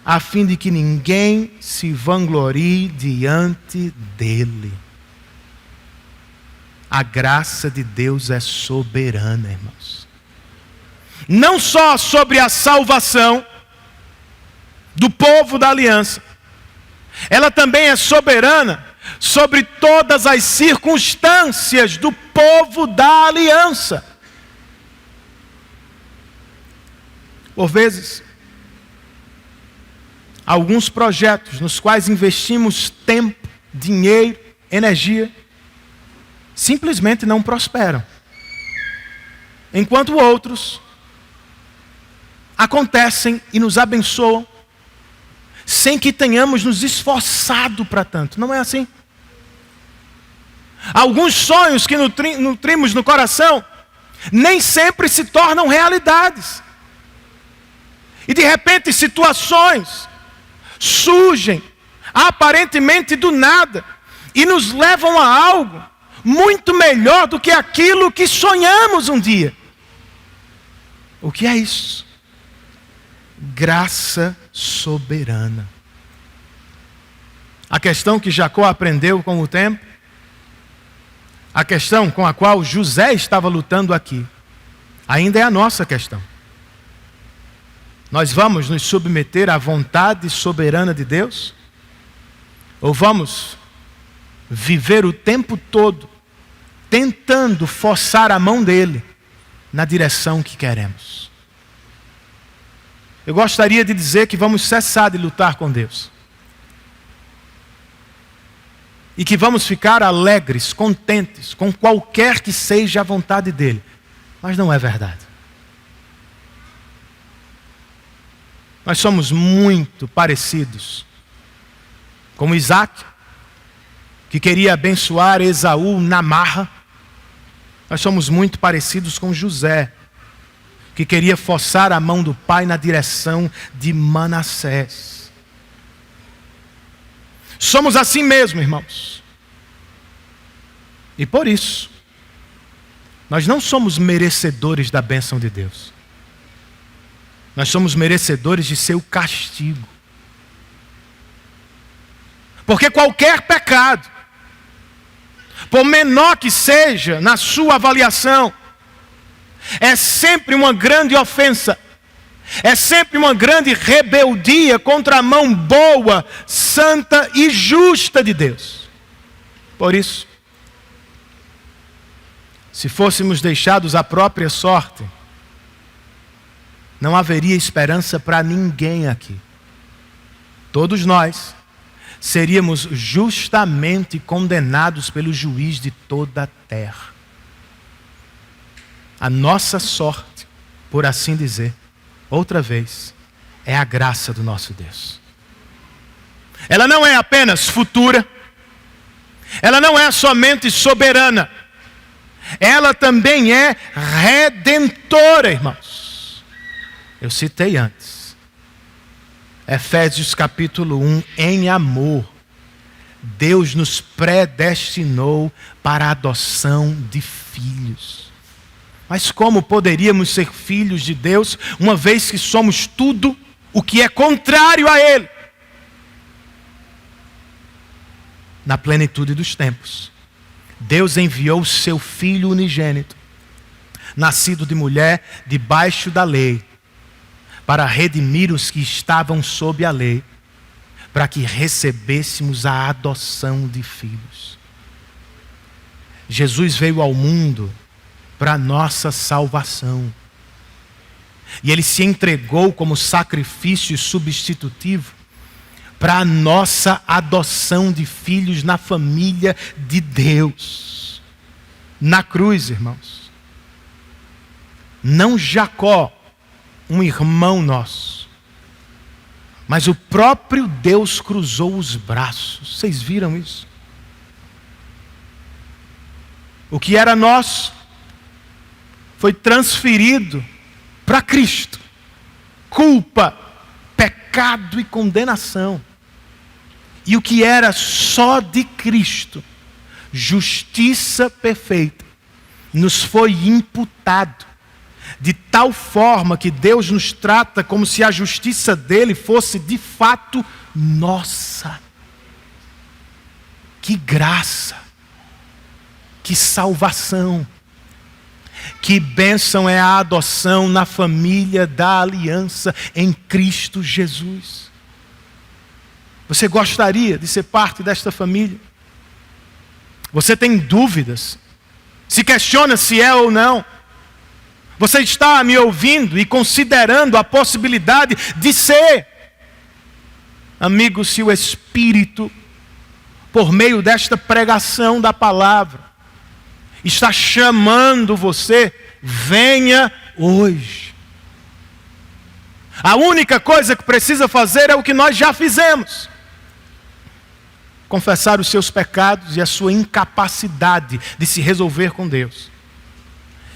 A fim de que ninguém se vanglorie diante dele. A graça de Deus é soberana, irmãos. Não só sobre a salvação do povo da aliança, ela também é soberana sobre todas as circunstâncias do povo da aliança. Por vezes, alguns projetos nos quais investimos tempo, dinheiro, energia, simplesmente não prosperam. Enquanto outros acontecem e nos abençoam, sem que tenhamos nos esforçado para tanto. Não é assim? Alguns sonhos que nutrimos no coração nem sempre se tornam realidades. E de repente situações surgem aparentemente do nada e nos levam a algo muito melhor do que aquilo que sonhamos um dia. O que é isso? Graça soberana. A questão que Jacó aprendeu com o tempo, a questão com a qual José estava lutando aqui, ainda é a nossa questão. Nós vamos nos submeter à vontade soberana de Deus? Ou vamos viver o tempo todo tentando forçar a mão dele na direção que queremos? Eu gostaria de dizer que vamos cessar de lutar com Deus. E que vamos ficar alegres, contentes com qualquer que seja a vontade dele. Mas não é verdade. Nós somos muito parecidos com Isaac, que queria abençoar Esaú na marra. Nós somos muito parecidos com José, que queria forçar a mão do pai na direção de Manassés. Somos assim mesmo, irmãos. E por isso, nós não somos merecedores da bênção de Deus. Nós somos merecedores de seu castigo. Porque qualquer pecado, por menor que seja na sua avaliação, é sempre uma grande ofensa, é sempre uma grande rebeldia contra a mão boa, santa e justa de Deus. Por isso, se fôssemos deixados à própria sorte, não haveria esperança para ninguém aqui. Todos nós seríamos justamente condenados pelo juiz de toda a terra. A nossa sorte, por assim dizer, outra vez, é a graça do nosso Deus. Ela não é apenas futura, ela não é somente soberana, ela também é redentora, irmãos. Eu citei antes, Efésios capítulo 1, em amor, Deus nos predestinou para a adoção de filhos. Mas como poderíamos ser filhos de Deus, uma vez que somos tudo o que é contrário a Ele? Na plenitude dos tempos, Deus enviou o seu Filho unigênito, nascido de mulher, debaixo da lei, para redimir os que estavam sob a lei, para que recebêssemos a adoção de filhos. Jesus veio ao mundo para a nossa salvação. E Ele se entregou como sacrifício substitutivo para a nossa adoção de filhos na família de Deus. Na cruz, irmãos. Não Jacó, um irmão nosso, mas o próprio Deus cruzou os braços. Vocês viram isso? O que era nosso foi transferido para Cristo. culpa, pecado e condenação. E o que era só de Cristo, justiça perfeita, nos foi imputado, de tal forma que Deus nos trata como se a justiça dele fosse de fato nossa. Que graça, que salvação, que bênção é a adoção na família da aliança em Cristo Jesus. Você gostaria de ser parte desta família? Você tem dúvidas? Se questiona se é ou não? Você está me ouvindo e considerando a possibilidade de ser? Amigo, se o Espírito, por meio desta pregação da palavra, está chamando você, venha hoje. A única coisa que precisa fazer é o que nós já fizemos: confessar os seus pecados e a sua incapacidade de se resolver com Deus,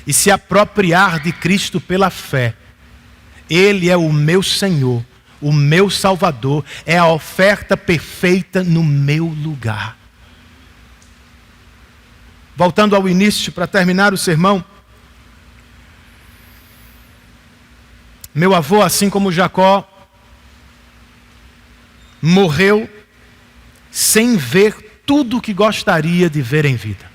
e se apropriar de Cristo pela fé. Ele é o meu Senhor, o meu Salvador, é a oferta perfeita no meu lugar. Voltando ao início, para terminar o sermão, meu avô, assim como Jacó, morreu sem ver tudo o que gostaria de ver em vida.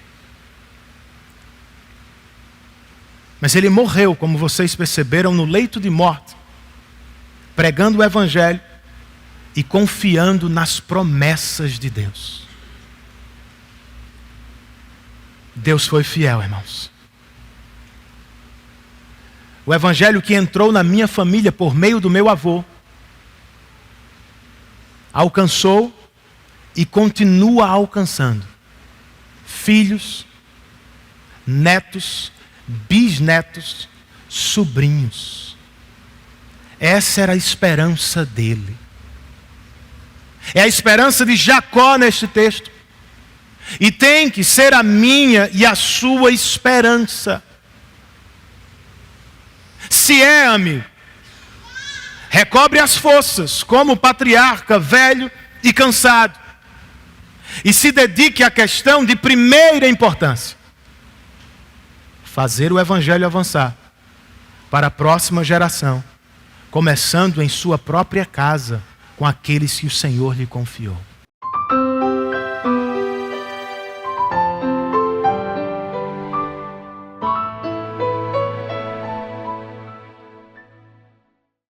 Mas ele morreu, como vocês perceberam, no leito de morte, pregando o Evangelho e confiando nas promessas de Deus. Deus foi fiel, irmãos. O Evangelho que entrou na minha família por meio do meu avô, alcançou e continua alcançando filhos, netos, bisnetos, sobrinhos. Essa era a esperança dele. É a esperança de Jacó neste texto. E tem que ser a minha e a sua esperança. Se é, amigo, recobre as forças como patriarca velho e cansado, e se dedique à questão de primeira importância: fazer o Evangelho avançar para a próxima geração, começando em sua própria casa, com aqueles que o Senhor lhe confiou.